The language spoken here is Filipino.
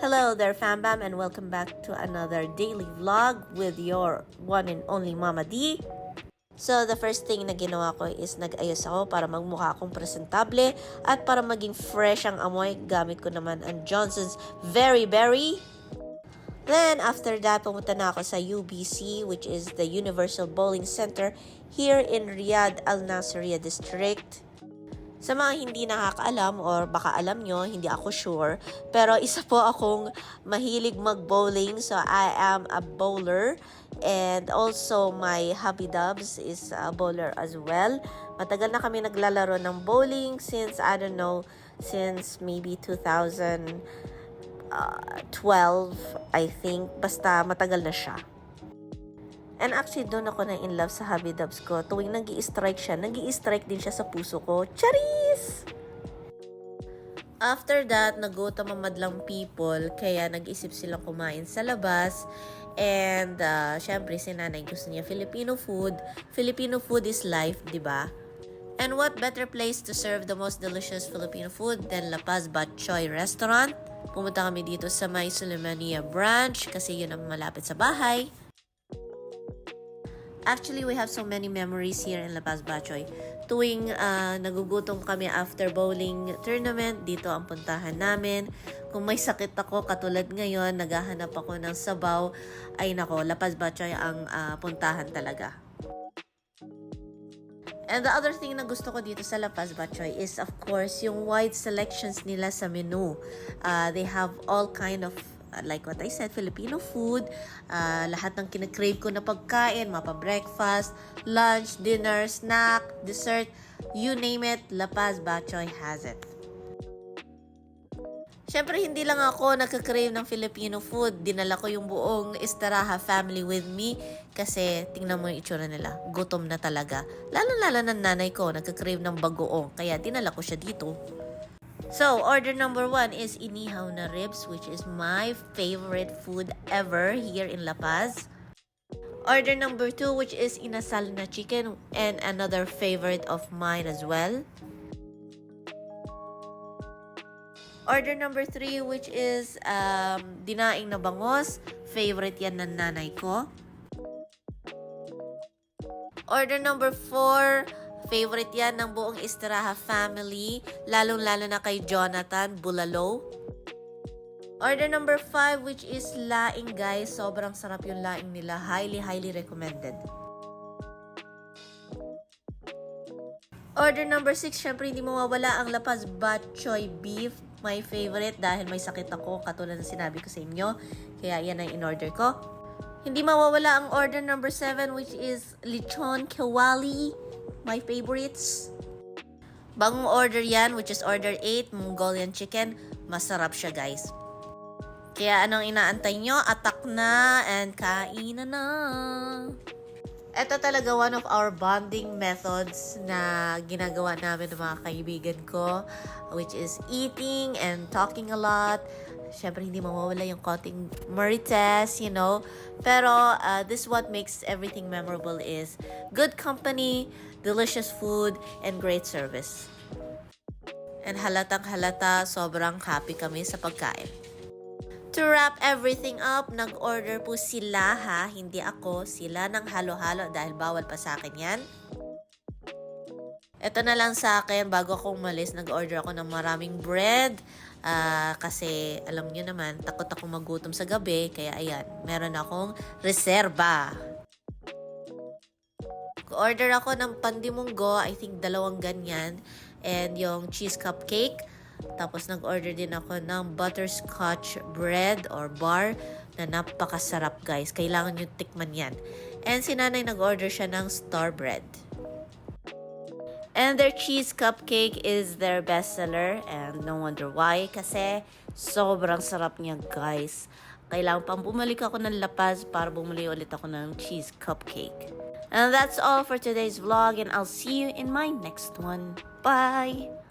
Hello there, Fambam, and welcome back to another daily vlog with your one and only Mama D. So, the first thing na ginawa ko is nag-ayos ako para magmukha akong presentable at para maging fresh ang amoy. Gamit ko naman ang Johnson's Very Berry. Then, after that, pumunta na ako sa UBC, which is the Universal Bowling Center here in Riyadh Al Nasiriyah District. Sa mga hindi nakakaalam or baka alam nyo, hindi ako sure, pero isa po akong mahilig mag-bowling. So, I am a bowler and also my hubby Dubs is a bowler as well. Matagal na kami naglalaro ng bowling since, I don't know, since maybe 2012, I think. Basta matagal na siya. And actually, doon ako na in love sa hubby Dubs ko. Tuwing nag-i-strike siya, nag-i-strike din siya sa puso ko. Charis! After that, nagutom ang madlang people, kaya nag-isip silang kumain sa labas. And, syempre, si nanay gusto niya Filipino food. Filipino food is life, di ba? And what better place to serve the most delicious Filipino food than La Paz Bat Choy Restaurant? Pumunta kami dito sa May Sulemania branch kasi yun ang malapit sa bahay. Actually, we have so many memories here in La Paz Bachoy. Tuwing nagugutom kami after bowling tournament, dito ang puntahan namin. Kung may sakit ako, katulad ngayon, naghahanap ako ng sabaw, ay nako, La Paz Bachoy ang puntahan talaga. And the other thing na gusto ko dito sa La Paz Bachoy is, of course, yung wide selections nila sa menu. They have all kind of like what I said, Filipino food, lahat ng kinakrave ko na pagkain, mapa-breakfast, lunch, dinner, snack, dessert, you name it, La Paz Bachoy has it. Siyempre, hindi lang ako nagkakrave ng Filipino food. Dinala ko yung buong Istaraha family with me kasi tingnan mo yung itsura nila. Gutom na talaga. Lalo-lalo ng nanay ko, nagkakrave ng bagoong. Kaya dinala ko siya dito. So, order number 1 is inihaw na ribs, which is my favorite food ever here in La Paz. Order number 2, which is inasal na chicken, and another favorite of mine as well. Order number 3, which is dinaing na bangos. Favorite yan ng nanay ko. Order number 4, favorite yan ng buong Istaraha family, lalong-lalo na kay Jonathan Bulalo. Order number 5, which is laing, guys. Sobrang sarap yung laing nila. Highly, highly recommended. Order number 6, syempre hindi mawawala ang La Paz Bachoy beef. My favorite dahil may sakit ako, katulad ng sinabi ko sa inyo. Kaya yan ang in-order ko. Hindi mawawala ang order number 7, which is lechon kawali. My favorites. Bagong order yan, which is order 8, Mongolian chicken. Masarap siya, guys. Kaya anong inaantay nyo? Atak na and kainan na. Ito talaga one of our bonding methods na ginagawa namin ng mga kaibigan ko, which is eating and talking a lot. Siyempre, hindi mawawala yung konting marites, you know. Pero, this what makes everything memorable is good company, delicious food, and great service. And halatang halata, sobrang happy kami sa pagkain. To wrap everything up, nag-order po sila ha, hindi ako. Sila ng halo-halo dahil bawal pa sa akin yan. Ito na lang sa akin, bago ako umalis, nag-order ako ng maraming bread. Kasi alam nyo naman, takot akong magutom sa gabi. Kaya ayan, meron akong reserba. Order ako ng pandimunggo, I think 2 ganyan. And yung cheese cupcake. Tapos nag-order din ako ng butterscotch bread or bar na napakasarap, guys. Kailangan nyo tikman yan. And si nanay nag-order siya ng star bread. And their cheese cupcake is their bestseller. And no wonder why. Kasi sobrang sarap niya, guys. Kailangan pang bumalik ako ng La Paz para bumili ulit ako ng cheese cupcake. And that's all for today's vlog. And I'll see you in my next one. Bye!